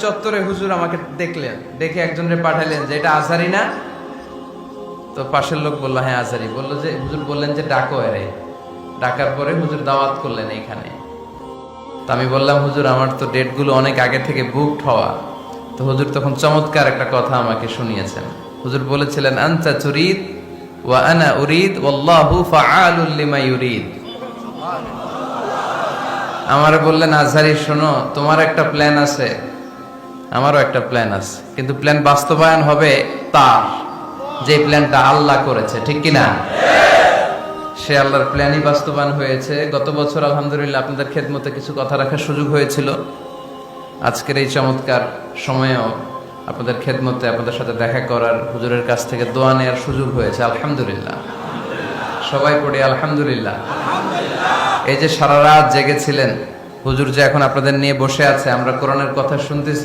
চত্বরে হুজুর আমাকে দেখলেন, দেখে একজনের পাঠালেন যে এটা আজহারি না। তো পাশের লোক বললো হ্যাঁ আজহারি। বললো যে হুজুর বললেন যে ডাকো এরে। ডাকার পরে হুজুর দাওয়াত করলেন এইখানে। তো আমি বললাম হুজুর আমার তো ডেটগুলো অনেক আগে থেকে বুকড হওয়া। তো হুজুর তখন চমৎকার একটা কথা আমাকে শুনিয়েছেন। হুজুর বলেছিলেন আনতা তুরিদ ওয়া আনা উরিদ ওয়াল্লাহু ফাআলুল লিমা ইউরিদ। আমারে বললেন আজহারি শোনো, তোমার একটা প্ল্যান আছে, আমারও একটা প্ল্যান আছে, কিন্তু প্ল্যান বাস্তবায়ন হবে তার, যে প্ল্যানটা আল্লাহ করেছে, ঠিক কিনা? সে আল্লাহর প্ল্যানই বাস্তবায়ন হয়েছে। গত বছর আলহামদুলিল্লাহ আপনাদের খেদমতে কিছু কথা রাখার সুযোগ হয়েছিল। আজকের এই চমৎকার সময়েও আপনাদের খেদমতে আপনাদের সাথে দেখা করার, হুজুরের কাছ থেকে দোয়া নেওয়ার সুযোগ হয়েছে। আলহামদুলিল্লাহ, সবাই পড়ি আলহামদুলিল্লাহ। এই যে সারা রাত জেগেছিলেন, হুজুর যে এখন আপনাদের নিয়ে বসে আছে, আমরা কোরআনের কথা শুনতেছি।